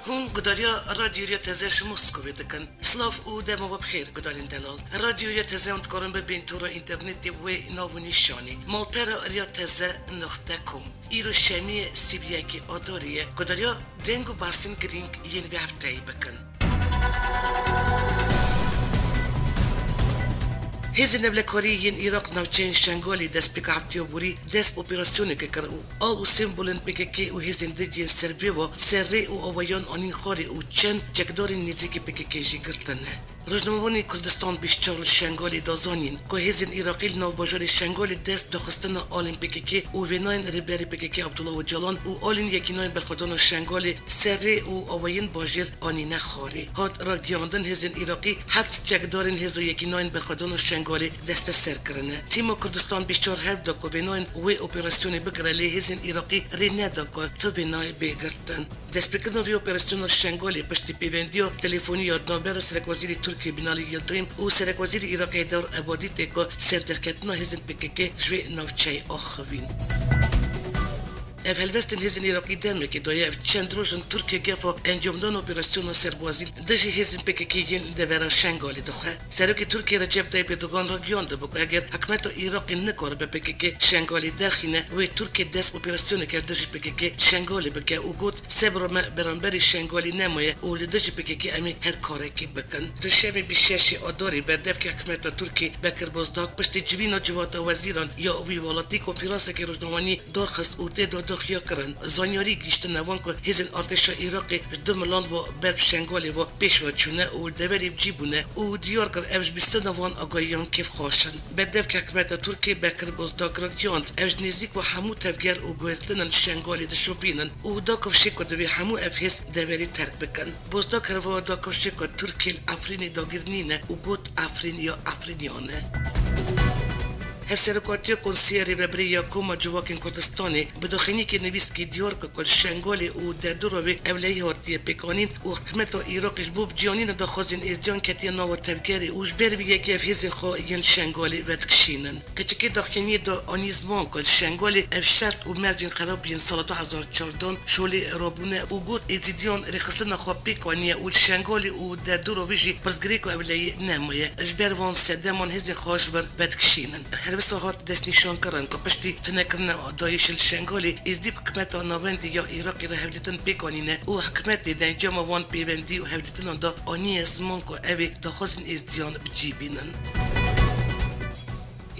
هون قدریا رادیویا تزش مسکوی دکن سلاف او دم و بخیر قدرین دلال رادیویا تزه اند کارن ببین تو را اینترنتی و ناو نشانی مالپرا ریا تزه نقطه کم ایرو شمی سیبیاکی آداریه قدریا دنگو باسین گرینگ ین به هفتهی بکن هزی نبلکاری ین عراق نوچین شنگالی دست پیک هفتیو بوری دست اپراسیونی که کرد آل و سیمبولن پیکی و هزین دیجی سروی و سری و آوایان آنین خاری و چند جکداری نیزی پیکی جی گرتنه روزنامه‌نامه کردستان بیشتر شنگالی دازانین که هزین عراقی نوباجاری شنگالی دست دخستن المپیکی که او ویناین ریبری پیکی عبدالله و جلان و آلین یکیناین برخوردان شنگالی سری و آواین باجر آنینه خاری هات را گیاندن هزین عراقی هفت جکدارین هزو یکیناین برخوردان شنگالی دست سر کرنه تیم کردستان بیشتر هفت دکو ویناین و اپراسیونی بگره لی هزین عراقی ری ندکو تو وینای بگرتن دست بکردن ری اپراسیون شنگالی پشتی پیوندیو تلفنی یادنامه سرکوزیری ترکی بینالی یلدریم و سرکوزیر عراقی دور عبادی تکو سردرکتنا هزین پیکی جوی نوچه آخوین هلوستن هزین عراقی دمه که دایه چند روزن ترکیه گفت انجام دادن اپراسیون سربازی دژی هزین پیکی ین دبر شنگالی دخه سرکی ترکیه رجب طیب دوگان را گیانده بک اگر حکومت عراقی نکاره به پیکی شنگالی درخینه و ترکیه دست اپراسیون کرد دژی پیکی شنگالی بکه او گفت سبرم برانبری شنگالی نمایه و دژی پیکی امی هر کاری کی بکن دشمی بیششی آداری بردف که حکومت ترکیه بکر بازداغ پشت جوینا جوات وزیران یا وی ولاتی کنفرانس که روزنامه‌نی دارخست او خیا کرن زانیاری گشت نوان که هزین ارتش عراقی 2 میلیون و برب شنگالی و پیشوا چونه و دوری بجیبونه و دیار کر اوج 20 نوان آگاهیان کیف خواشن بدف که حکومت ترکیه بکر بازداغ را گیاند اوج نزدیک و همو تفگر و گویرتنن شنگالی دشوبینن و داکف شکو دوی همو افهس دوری ترک بکن بازداغ کروا داکف شکو ترکیه افرینی داگرنینه و گوت افرین یا افرینیانه هفسرکاتی کنسیری وبری یا کوما جواکن کردستانی بداخلی که نویس که دیار که کل شنگالی و در دروی اولیه هاتی پیکانین و حکمت عراقش بوب جانین داخازین ازدیان کتی ناو تفگری اوش بر یکی افهزین خو ین شنگالی ودکشینن کچکی داخلی دا آنیزمان کل شنگالی اف شرط و مرجین خراب ین سال 2014 شولی رابونه و گود ازدیان رخصتن خو پیکانی و شنگالی و در درویجی پرزگری که اولیه نمایه اجبر وان سدمان هزین خوش بر ودکشینن بساهات دست نشان کردن که پشتی تنکرن دایش شنگالی ازدیب حکمت آنوندی یا عراقی را هفدیتن بکنینه و حکمت دنجام وان پیوندی و هفدیتن دا آنی اسمان که اوی داخوزین ازدیان بجیبینن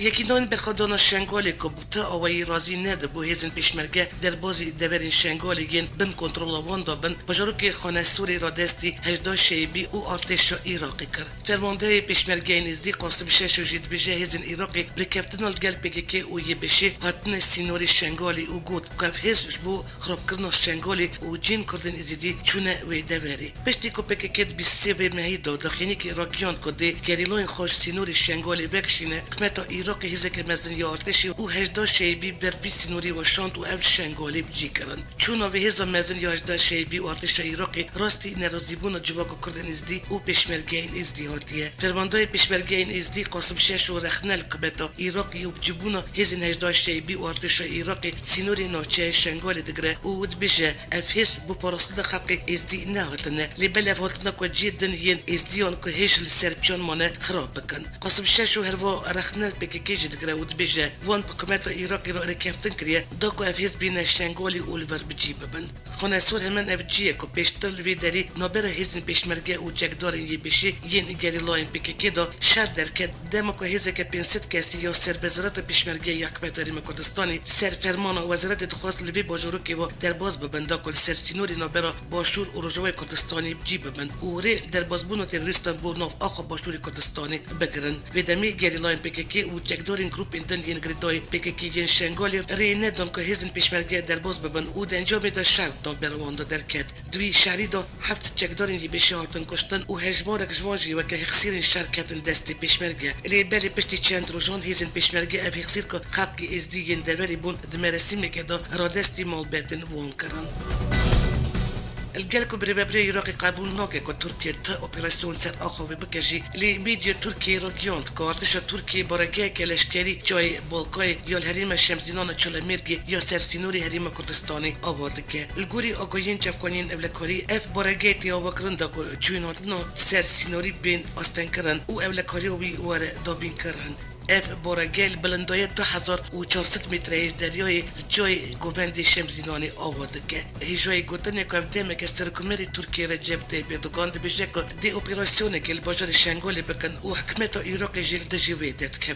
یکی نوین برخوردان شنگالی که بوده آوایی رازی نده بو هزین پیشمرگه در بازی دورین شنگالی گین بن کنترول وان دا بن بجارو که خانه سوری را دستی هجدا شیبی و ارتش عراقی کرد فرمانده پیشمرگه نزدی قاسم شش و جید بجه هزین عراقی رکفتن الگل بگه که او یه بشه هاتن سینوری شنگالی و گود کف هزش بو خراب کردن شنگالی و جین کردن ازیدی چونه وی دوری پشتی که بگه که بیسی و مهیدا داخلی که راکیان کده گریلوین خوش سینوری شنگالی بکشینه کمتا عراقی هزه که مزن یا ارتشی و هجدا شیبی بر وی سینوری و شانت و اف شنگالی بجی کرن چون و هزا مزن یا هجدا شیبی و ارتش عراقی راستی نرازیبون جواگو کردن ازدی و پیشمرگه این ازدی هاتیه فرمانده پیشمرگه این ازدی قاسم شش و رخنل کبتا عراقی و بجیبون هزین هجدا شیبی و ارتش عراقی سینوری نوچه شنگالی دگره و ود بجه اف هز بو پرستد خلقی ازدی نهاتنه لبل اف هاتنه که جیدن ین ازدیان که هش لسرپیان مانه خراب بکن قاسم شش و هروا رخنل بگه جدگره ود بجه وان حکومت عراقی را رکفتن کریه داکو اف هز بین شنگالی اولور بجیب ببن خانه سور همان اف جیه که پیشتر وی داری نابر هزین پیشمرگه و جگدارین یه بشه ین گری لاین پیکی دا شر درکت دمو که هزه که 500 کسی یا سر وزارت پیشمرگه یا حکومت ریم کردستانی سر فرمان و وزارت دخواست لوی باجورو که و در باز ببن داکل سر سینوری نابر باشور و رجوع کردستانی بجیب ببن و ری در بازبون تروریستان بو ناف آخو باشور کردستانی بگرن و دمی گری لاین پیکی و جگدارین گروپ اندن ین گریدای پیکی ین شنگالی ری ندان که هزین پیشمرگه در باز ببن و انجام دا شرط دا بروان دا درکت دوی شهری دا هفت جگدارین یه بشه هاتن کشتن و هجمارک جواجی و که هخسیرین شرکتن دستی پیشمرگه ری بلی پشتی چند روزان هزین پیشمرگه اف هخسیر که خلقی ازدی ین دوری بون دمرسی میکه دا را دستی مال بیتن وان کرن گل کو بری عراق قبول نکه که ترکیه تا اپراسیون سر آخوی بکشی لی ویدیو ترکیه را گیاند که ارتش ترکیه برای که لشکری جای بالکای یا الحریم شمزینان چلمیرگی یا سرسینوری حریم کردستانی آورده که الگوری آگاهین جفکانین اولکاری اف برای تیاوکرن دا که چویناتنا سرسینوری بین آستن کرن او اولکاری وی واره دابین کرن اف بورگل بلندای 2400 متر دریای جای گووند شمزینانی آورده که هجای گوتن کردم که سرکمری ترکیه رجب طیب اردوغان بشه که دی اپراسیون که الباجر شنگال بکن و حکمت عراق جلد جوی داد که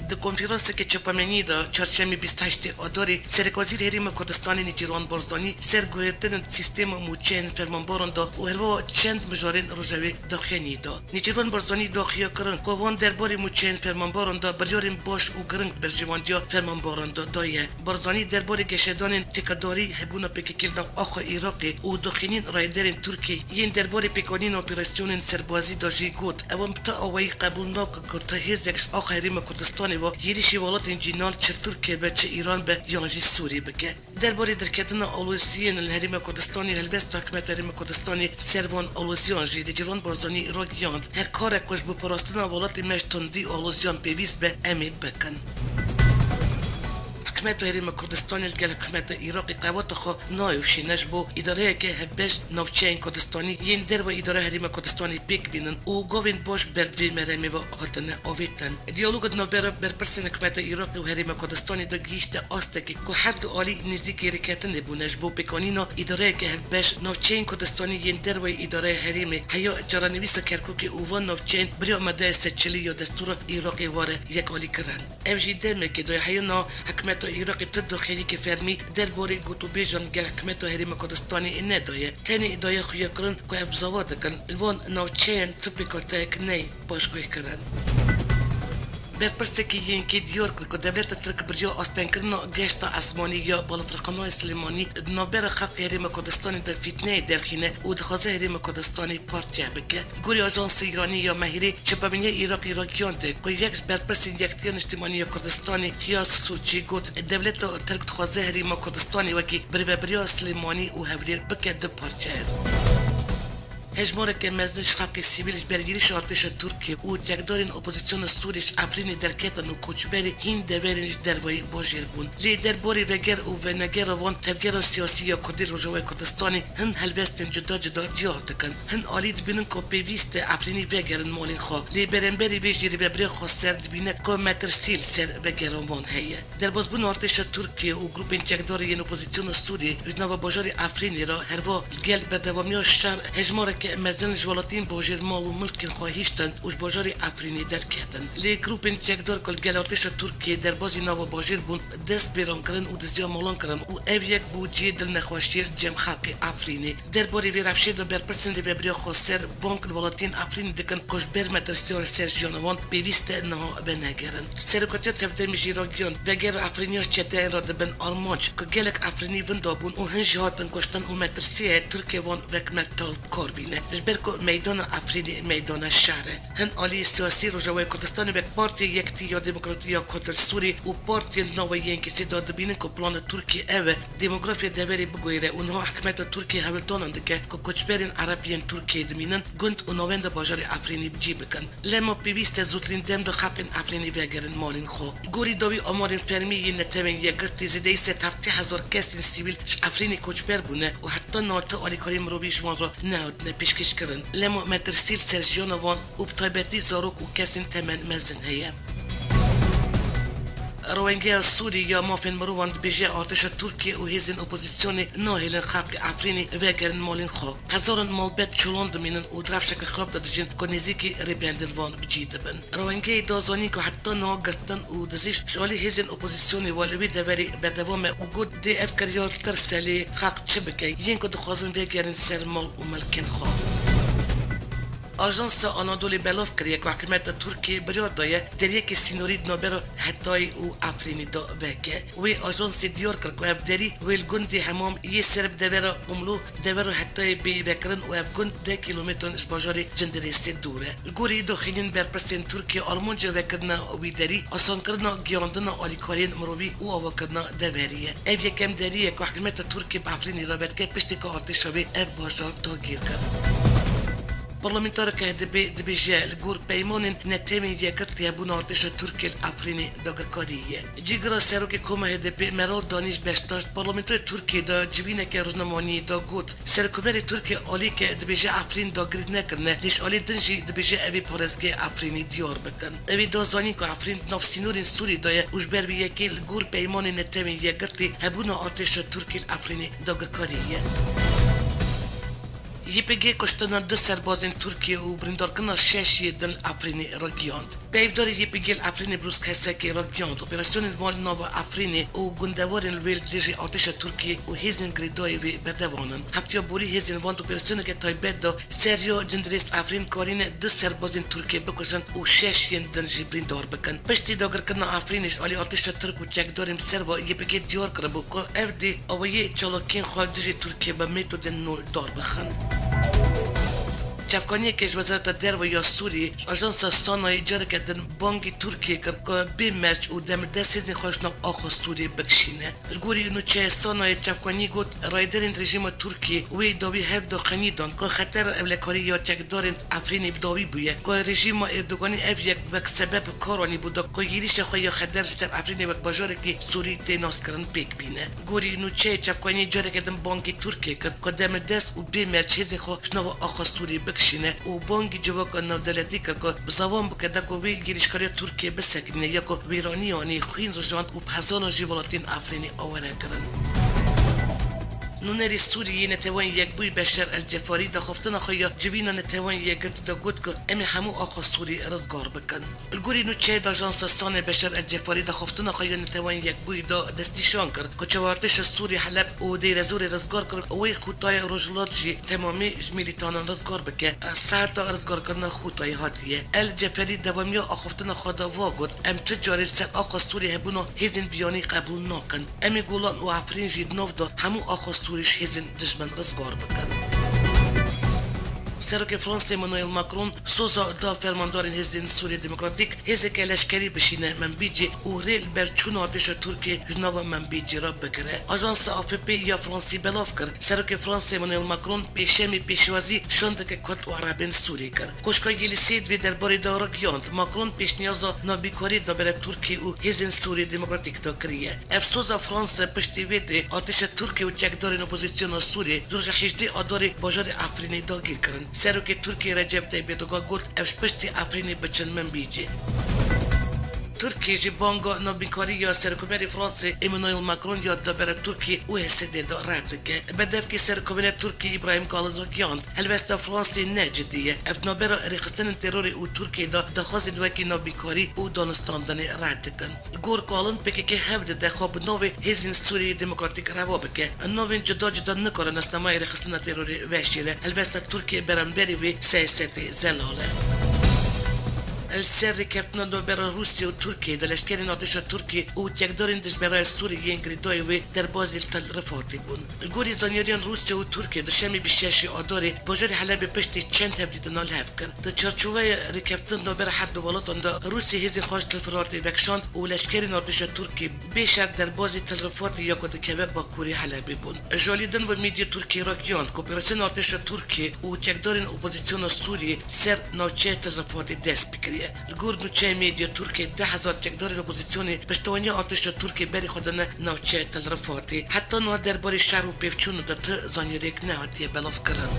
د کنفرانس که چپامنی دا چهارشنبه 28 آذر سرکوزیر حریم کردستان نیجیران بارزانی سرگویرتن سیستم موچین فرمانباران دا و هروا چند مجارین روزوی داخلی دا نیجیران بارزانی داخیا کرن که وان درباره موچین فرمانباران دا بریاریم باش و گرنگ برجواندیا فرمانباران دا دایه بارزانی درباره گشتان تکداری هبونا پکیکلدان آخو عراقی و داخلین رایدرین ترکی این درباره پکانین اپراسیون سربازی دا جیگود اوام تا آوایی قبول ناک که تا هزکش آخو حریم کردستان و یریشی ولات انجینال چه ترکیه به چه ایران به یانجی سوری بگه درباره درکتن آلوزیان الحریم کردستانی هلوست حکمت حریم کردستانی سروان آلوزیان جی دیجران بارزانی راگیاند هر کار کش به پراستن ولات مشتندی آلوزیان پیویز به امی بکن حکمت حریم کردستان الگل حکمت عراقی قوات خو نایوشی نجبو اداره که هبش نوچین کردستانی ین در و اداره حریم کردستانی بیک بینن و گوین باش بردوی مرمی و هاتن آویتن دیالوگ نوبر برپرسن حکمت عراقی و حریم کردستانی دا گیشت آستکی که حد عالی نزدیکی رکتن بو نجبو بکنینا اداره که هبش نوچین کردستانی ین در و اداره حریم هیا جرانویس کرکوکی اوان نوچین بری آمده سچلی یا دستور عراقی واره یک عالی کرن اوجی دمه که دوی هیا حکمت عراقی تدخلی که فرمی درباره گوتو بیجان گل حکمت حریم کردستانی ندایه تنی دایه خویا کرن که افزاواده کن الوان نوچین تپیکاته کنی باشگوی کرن برپرسه که این که دیار کرد که دولت ترک بریا آستن کرنا گشت اسمانی یا بالافرقانای سلیمانی نوبر خلق حریم کردستانی در فتنه درخینه و دخوازه حریم کردستانی پارچه بکه گوری آژانس ایرانی یا مهیری چپامینی عراقی را گیانده که یک برپرس یکتیان اجتماعی یا کردستانی خیاس سوچی گوت دولت ترک دخوازه حریم کردستانی وکی بریا سلیمانی و هولیر بکه دو پارچه هجماره که مزنش خلق سیویلش برگیریش ارتش ترکیه و جگدارین اپوزیسیون سوریش افرین درکتن و کوچبری هین دویرینش دروی باجیر بون لی درباری وگر و ونگر وان تفگر سیاسی یا کردی روجوی کردستانی هن هلوستن جدا دیار دکن هن آلید بینن که پیویست افرینی وگرن مالین خواه لی برنبری بیجیری ببری خواه سرد بینه که مترسیل سر وگر وان هیه در بازبون ارتش ترکیه و گروپین جگدارین اپوزیسیون سوری جناب باجاری افرینی را هروا گل بردوامی شهر هجماره مزن جوالاتین باجر مال و ملک خواهیشتن وش باجاری افرینی درکتن لی گروپین چکدار کل گلارتش ترکیه در بازی ناو باجر بون دست بیران کرن و دزیا مالان کرن و او یک بودجه دل نخواشتیر جم خلق افرینی درباره ویرفشه دا برپرسن لی ببریا خواستر بانک الولاتین افرینی دکن کش بر مترسیار سرج جانوان بیویست نها بنگرن سرکاتیا تفده میجیراگیان وگر افرینیاش چته را دبن آرمانچ که گلک افرینی وندابون و هنج هاتن کشتن و مترسیه ترکیه وان وکمتال کار بینه جبرکو میدان افرینی میدان شهره هن عالی سیاسی روجوای کردستان به پارتی یکتی یا دموکراتی یا کردل سوری و پارتی نوایی که سیداد بینن که پلان ترکی اوه دموگرافی دوری بگویره اونها حکمت ترکی هولتانند که کچبرین عربین ترکی دمینن گند و نوند باجار افرینی بجی بکن لما پیویست زودترین دم دو خلق افرینی وگرن مالین خو گوری دوی آمارین فرمی نتمن یگرتی زیده 3,000 کسی سیویل افرینی کچبر بونه و حتی نالتا علی کریم رویش وان را نهاد پیشکش کردن لما مترسیل سرجیان وان و بطایبتی زاروک و کسین تمن مزن هیه روانگی سوری یا مافین مروان بیجه ارتش ترکیه و هزین اپوزیسیون ناهیلن خلق افرینی وگرن مالین خو هزارن مالبت چلوند مینن و درفشک خراب دادجن که نزیکی ریبندن وان بجیده بن روانگی دازانی که حتی نا گرتن و دزیش شوالی هزین اپوزیسیونی والوی دوری بدوام و گود دی افکریار ترسلی خلق چه بکی ین که دخوازن وگرن سر مال و ملکن خو آژانس آنادولی بلاف کریه که حکومت ترکیه بریار دایه در یک سینورید نابر حتای او افرینی دا بکه وی آژانس دیار کرد که افدری ویل گندی همام یه سرب دور قملو دور حتای بی بکرن و اف گند 10 کیلومتر اش باجاری جندریسی دوره گوری داخلین برپرسین ترکیه آلمان جو وکرنا وی دری آسان کردنا گیاندنا آلیکارین مروی او آوا کردنا دوریه اف یکم دریه که حکومت ترکیه به افرینی رابط که پشتی که آرتش شوی اف باجار تا گیر کرد پارلمانتار که دبیجه الگور پیمانین نتیمی یکرت یابون آرتش ترکیه افرینی داگرکاریه جیگرا سروک کومه هدپی مرال دانش بشتاشت پارلمانتار ترکیه دا جوینه که روزنامه‌نی دا گفت سرکوبر ترکیه عالی که دبیجه افرین داگرید نکرنه لیش عالی دنجی دبیجه اوی پارزگه افرینی دیار بکن اوی دازانی که افرین نفسینورین سوری دایه وش بر یکی الگور پیمانین نتیمی یکرتی هبون آرتش ترکیه افرینی داگرکاریه YPG کشتن 2 سربازین ترکیه و بریندارکن 6 دل افرینی را گیاند. پیودار YPG افرینی بروز کسکی را گیاند. اپراسیون وال نو افرینی و گندوارین ویل دیجی آتش ترکیه و هیزن گریدای وی بردوانن. هفتیا بوری هیزن وان اپراسیون که تایبت دا سریو جندریس افرین کارین 2 سربازین ترکیه بکشن و 6 دنجی بریندار بکن. پشتی داگرکن افرینیش علی آتش ترک و چکداریم سروا YPG دیار کربو که افدی اویه چالاکین خالدیجی ترکیه به میتود نول دار بخن. چفکانی کش وزارت در و یا سوری آژانس سانای جاری کردن بانکی ترکیه کرد که به مرج و دم دستیزی خوشنام آخو سوری بکشینه. الگوری اینو چه سانای چفکانی گفت رایدرین رژیم ترکیه وی داوی هر دو خمیدان که خطر اولکاری یا چکدارین افرینی بداوی بویه که رژیم اردوگانی اف یک وک سبب کارانی بوده که گیریش خوی خطر سر افرینی وک باجاره که سوری تیناس کردن بیک بینه. گوری اینو چه چفکانی جاری کردن بانکی ترکیه کرد که دم دست و به مرج چیزی خوشنام آخو سوری بکشینه و بانکی جواب نودلتی که بزاوام بکده که وی گیریشکاری ترکیه بسکنه یا که ویرانیانی خوین رجاند و پزان جیولاتین افرینی آوره کرن. نونری سوریه نتوان یک بوی بشر الجفاری دا خفتن خویا جبینا نتوان یکت دا گود که امی همو آخو سوری رزگار بکن. الگوری نو چه دا جانس سان بشر الجفاری دا خفتن خویا نتوان یک بوی دا دستیشان کر که چوارتش سوری حلب و دیر زوری رزگار کر وی خوتای رجلات جی تمامی جمیلیتان رزگار بکه ساعت رزگار کرنا خوتای هاتیه. الجفاری دوامیا آخفتن خدا واگود ام تجاری سر آخو سوری هبونو هزین بیانی قبول ناکن. امی گولان و افرین جید نو دا همو آخو سوریش هزین دشمن رزگار بکن. سرک فرانسه مانوئل ماکرون سوزا دا فرماندار هزین سوری دموکراتیک هزی که لشکری بشینه منبیجی و ریل برچون آتش ترکیه جناب منبیجی را بگره. آژانس AFP یا فرانسی بلاف کرد. سرک فرانسه مانوئل ماکرون پیشمی پیشوازی شند که کرد و عربین سوری کرد. کشکای یلیسید وی درباره دارا گیاند. ماکرون پیشنیازا نابیکاری دابر ترکیه و هزین سوری دموکراتیک دا کریه. افسوزا فرانسه پشتی ویت آتش ترکیه و چکدارین اپوزیسیون سوری روز 18 آداری باجار افرینی داگیر کردن. سروک ترکیه رجب طیب اردوغان گفت افش پشتی افرینی بچن من بیجی. ترکیه جی بانگا نابینکاری یا سرکوبر فرانسه ایمانوئل ماکرون یاد دابر ترکیه او هسته دا رد که بدف که سرکوبر ترکیه ابراهیم کالز را گیاند هلوستا فرانسه نجدیه اف نابر ریخستن ترور او ترکیه دا دخواست دوکی نابینکاری او دانستاندن رد کن گور کالن بگه که هفته دخواب نوی هزین سوری دموکراتیک روا بکه نوین جدا نکارن اسنامای ریخستن ترور وشیله هلوستا ترکیه برانبری وی سیاست زلاله السر کفتن دو برای روسیه و ترکیه دلشکرین آتش ترکیه و چکدارین دش برای سوریه انگریدای و در بازیل تل رفاتی بون. الگوری زانیاریان روسیه و ترکیه دشمی بیشتری آداری باجار حلب پشتی چند هفته نال هف کرد. در چارچوبه رکفتن دو برای هر دولتان دا روسیه هزی خواهش تلفراتی وکشاند و لشکرین آتش ترکیه بیشتر در بازی تلفراتی یا کد کبه با کوری حلبی بون. جالیدن و میدیا ترکیه را گیاند کوپراسیون آتش ترکیه و چکدارین اپوزیسیون سوریه سر نوچه تلفراتی دست بکریه. الگور نوچه میدیا ترکیه 10,000 چکدارین اپوزیسیونی پشتوانی آتش ترکیه بری خودن نوچه تلفراتی حتی نو درباره شهر و پیفچون دات زانیریک نهاتیه بلاف کرن.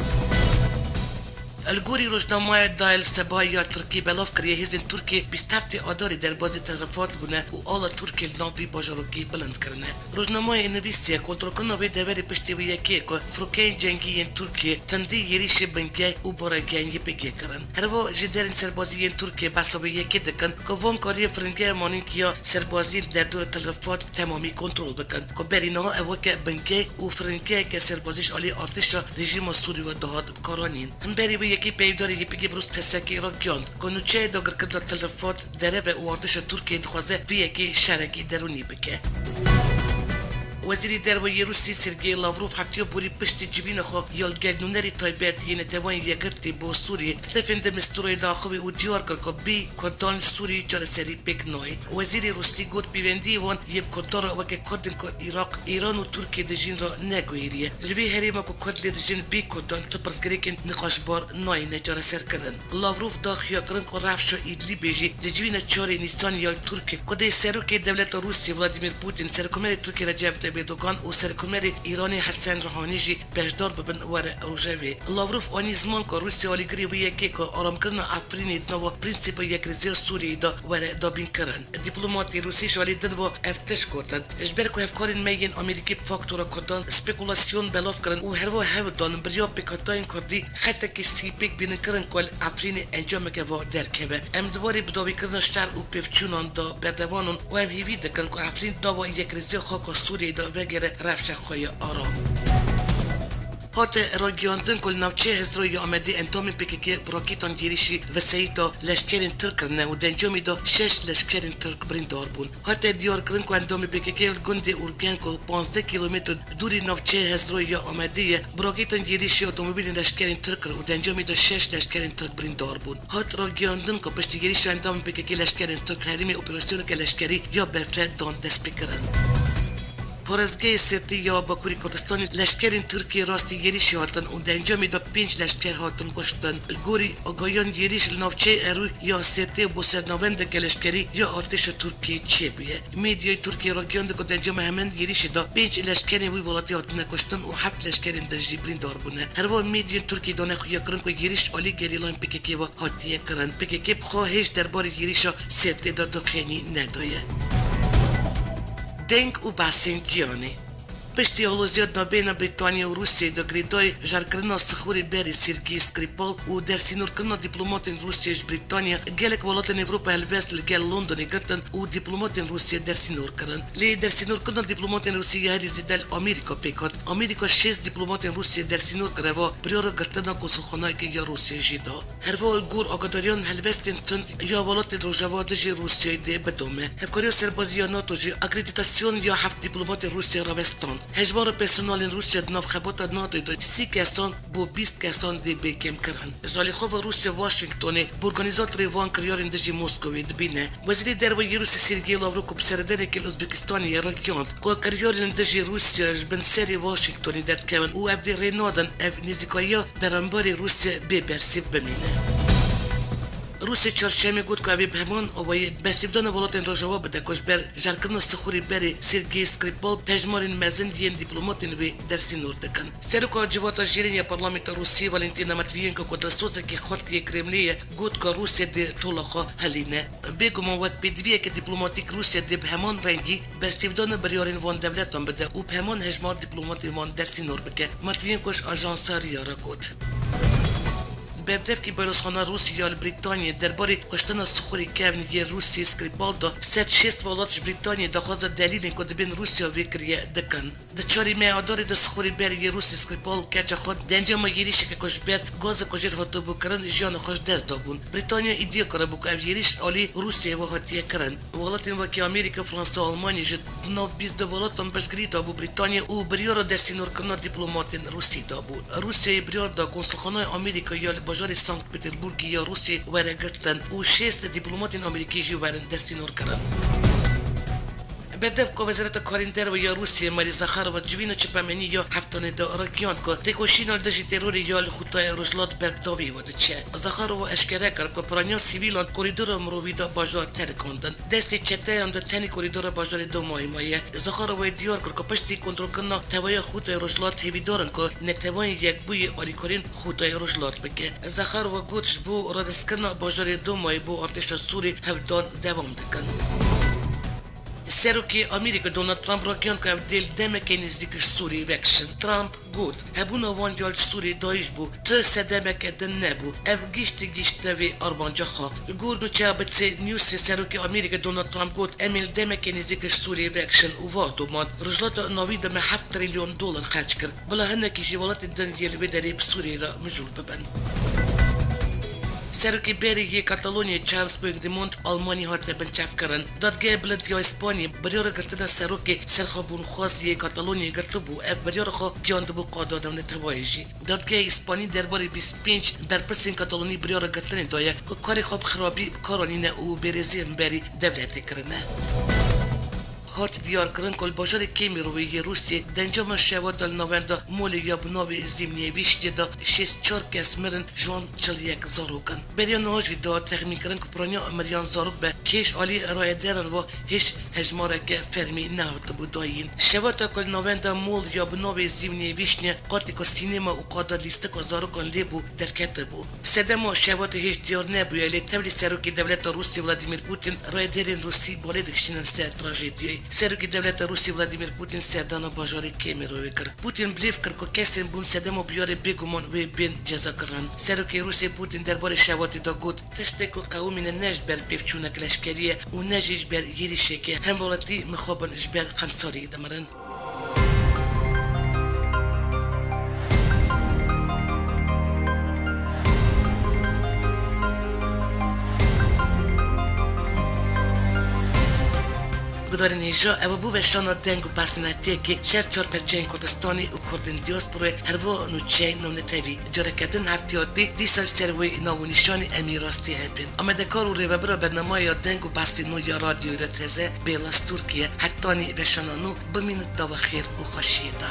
الگوری روزنامه دایل سبای یا ترکیه بلاف کریه هزین ترکیه بیستفت آداری در بازی تلفات گونه و آلا ترکیه ناوی باجاروکی بلند کرنه. روزنامه نویسیه کنترل کنه وی دوری پشتی وی یکی که فروکین جنگی ترکیه تندی یریش بنگی و بارگین یپگی کرن. هروا جدرین سربازی ترکیه بسابه یکی دکن که وان کاری فرنگی مانیکیا سربازی در دور تلفات تمامی کنترل بکن که برینها اوکه بنگی و فرنگی که سربازیش علی ارتش رژیم سوری و دهات کارانین. هم بری یکی پیداری یپیگی بروز تسکی را گیاند کنوچه داگر کدر تلفات دره و واردش ترکیه دخوازه وی یکی شرکی درونی بکه وزیر دروازه روسی سرگئی لاوروف هفته بوری پشت جبین خو یالگلنونری تایبت یه نتوان یگرتی با سوری استفن دمستوری داخلی و دیار کرد بی کردان سوری چار سری بکنای وزیر روسی گفت بیوندی وان یه کردار وقت کردن که عراق ایران و ترکیه دژین را نگویریه لبی هریم که کرد دژین بی کردان تو پرسگری که نقاش بار نای نجار سر کردن لاوروف داخیا کردن که رفش و ایدلی بیجی دجبین چار نیسان یال ترکیه کده سروک دولت روسی ولادیمیر پوتین سرکومر ترکیه رجب بدوگان و سرکومر ایرانی حسن روحانی جی بهدار ببن ور روجوی لاوروف آنی زمان که روسیه آلیگری به یکی که آرام کردن افرین نو پرینسیپ یک ریزی سوری دا ور دابین کردن دیپلماتی روسی شوالی دن و افتش کردند اجبر که افکارین میگن آمریکی فاکتورا کردن سپیکولاسیون بلاف کردن و هر و هر دان بریا بکاتاین کردی خطه که سیپیک بین کردن کل افرین انجام که و درکه ام دواری بداوی کردن شهر و پیفچونان دا بردوانون و ام هیوی دکن که افرین دا و یک ریزی خاک سوری دا وگره رفش خوی آرام هات راگیاندن کل نوچه هزروی آمده انتام پکیکی براکیتان گیریشی وسیعتا لشکرین ترک کرنه و دنجامی دا 6 لشکرین ترک بریندار بون هات دیار کرن که اندام پکیکی گنده اورگن که 15 کیلومتر دوری نوچه هزروی آمده براکیتان گیریشی اتومبیل لشکرین ترک و دنجامی دا 6 لشکرین ترک بریندار بون هات راگیاندن که پشت گیریشی اندام پکیکی لشکرین ترک حریم اپراسیون که لشکری یا برفرد دان دست بکرن پرزگی سرتی یا باکوری کردستانی لشکرین ترکیه راستی گیریش هاتن و دنجامی دا 5 لشکر هاتن کشتن الگوری آگایان گیریش نوچه اروی یا سرتی و بسرناوند که لشکری یا ارتش ترکیه چه بیه میدیای ترکیه را گیانده که دنجام همین گیریش دا 5 لشکرین وی ولاتی هاتن کشتن و 7 لشکرین در جبرین دار بونه هر وان میدیای ترکیه دانه خویا کرن که گیریش علی گریلان پکیکی و هاتیه کرن پکیکی بخواهش درباره گیریش سرتی دا دخینی ندایه دنگ و باسین جیانی پشتی آلوزیاد نبین بریتانیا و روسیه دا گریدای جارکرنا سخوری بری سرگی سکریپال و در سینور کرنا دیپلوماتین روسیه بریتانیا گلک ولاتن اروپا هلوست لگل لندن گرتن و دیپلوماتین روسیه در سینور کرن لی در سینور کرنا دیپلوماتین روسیه هری زیدل آمریکا پیکات آمریکا 6 دیپلوماتین روسیه در سینور کرده و پریار گرتنا کنسولخانه‌ای که یا روسیه جیدا هر وال گور آگاداریان هلوستین تند یا ولاتن روجواد جی روسیه دی بدومه هفکاری سربازی ناتو جی اکریدیتاسیون یا 7 دیپلومات روسیه راوستاند هجبار پرسنل روسیه ناف خبات ناتو دو 30 کسان بو 20 کسان دی بکم کرن جالی خوب روسیه واشنگتن بورگانیزاتوری وان کریارین دجی مسکوی دبینه وزیر دروازه روسیه سرگئی لاوروف بسردر که ازبکستانی راکیاند کو کریارین دجی روسیه بن سری واشنگتن درد کمن او افدی رینادن اف نزیکایا برانباری روسیه ببرسی بمینه روسیه چهارشنبه گفت که ابی بهمان اوای بسیفدان ولاتن را جواب بده کش بر جارکرنا سخوری بری سرگئی سکریپال پژمارین مزندین دیپلماتین وی در سینور دکن سرکو جوات جیرین پارلمانت روسیه والنتینا ماتویینکو کدرسوسه که خالتی کرملیه گفت که روسیه دی طولخا هلینه بگم وقت بدویه که دیپلماتیک روسیه دی بهمان رنگی بسیفدان بریارین وان دولتان بده او بهمان هجمار دیپلماتین وان در سینور بکه ماتویینکوش آژانساری را گفت بردف که بایلوسخانه روسیه یا بریتانیا درباره کشتن سخوری کونی روسیه سکریپال دا 6 ولاتش بریتانیا دخواست دلیل که دبین روسیه ویکریه دکن دچاری معیار د سخوری بری روسیه سکریپال کچ خود دنجام گیریش که کشبر گاز کجر هاتو بکرن جان خوش دست دابون بریتانیا ایدیا کرده بو که گیریش علی روسیه و هاتیه کرن ولاتین وکی امریکا فرانسه آلمانی جد نو 22 ولاتن بشگری دابو بریتانیا او بریار در سینور کنا دیپلماتین روسی دابو روسیه بریار دا کنسولخانه امریکا یا بازار سانت پتربورگ یا روسیه ورگرتن و 6 دیپلماتین امریکی جو ورن در سینور کرن بدف که وزارت کارین دروازه روسیه ماری زاخارова جوینو چپامنی یا هفتانه دا راکیاند که تکوشینال دژی تروری یا خطای روسلات برداوی ودچه زاخارova اشکره کرد که پرانیا سیویلان کوریدور مرویدا بازار ترکاندن دستی چته اند تنی کوریدور بازار دو مایه زاخارova دیار کرد که پشتی کنترل کردن توای خطای روسلات هیویدارن که نتوان یک بوی آلیکارین خطای روسلات بکه زاخارova گوتش بو رادسکن بازار دو مایه بو ارتش سوری هفدان دوام دکن سروکی امریکا دونالد ترامپ را گیان که دل دمکی نزدیکش سوری وکشن ترامپ گفت هبون وانجال سوری دایش بو تو سدمک دن نبو اف گیشت وی اربانجا خوا گورد و چه بتسی نیوز سروکی امریکا دونالد ترامپ گفت امیل دمکی نزدیکش سوری وکشن و وادو مان رجلات ناوید ما 7 تریلیون دلار خرج کرد بلا هنکی جوالات دن دیل بدری بسوری را مجول ببن سروکی بری کاتالونی چارلز پویگدیمونت آلمانی هات بن چاف کردن دادگاه بلندیا اسپانی بریار گرتن سروکی سرخابون خاصی کاتالونی گرت بو اف بریار خو گیاند بو قادادم نتوایجی دادگاه اسپانی درباره 25 برپرسین کاتالونی بریار گرتن دایا که کاری خوب خرابی کارانینه او برزی بری دولتی کرنه هات دیار کردن کل بازار کیمیروی روسیه دنجام شواد دل نواندا مولی یا بناوی زمینی ویشتی دا 64 کس مرن جوان 41 زاروکن بریان نهاجی دا تخمین کردن که پرانیا مریان زاروک به کش عالی رای درن و هیچ هجماره که فرمی نهات بوداین شواد کل نواندا مول یا بناوی زمینی ویشتی قاطی که سینما و قادا لیسته که زاروکن لیبو در کتبو سدما شواد هیچ دیار نبویه لی تبلی سروکی دولت روسی ولادیمیر پوتین رای درن روسی بالدکشینن سر تراژدی سروکی دولت روسی ولادیمیر پوتین سردان بازاری کیمیروی کرد پوتین بلیف کرد که کسی بون سدمو بیاره بگمان و بین جزا کردن سروکی روسی پوتین درباره شواتی دا گفت تشته که قومین نج بر پیفچونک لشکریه و نجش بر یری شکه هم ولادی مخابن جبر خمساری دمرن گذاری نیجا ابو وشان دنگ و پسنتی که شهر 4% کردستانی و کردن دیاسپورای هر و نوچه نونتوی جاره کردن هفتیاتی دی سال سروی ناونیشانی امیراستی هبین آمده کار و ریوبرا برنامه دنگ و پسینو یا رادیو را تزه بیلاس ترکیه حتانی وشانانو بمین دو خیر و خوشیده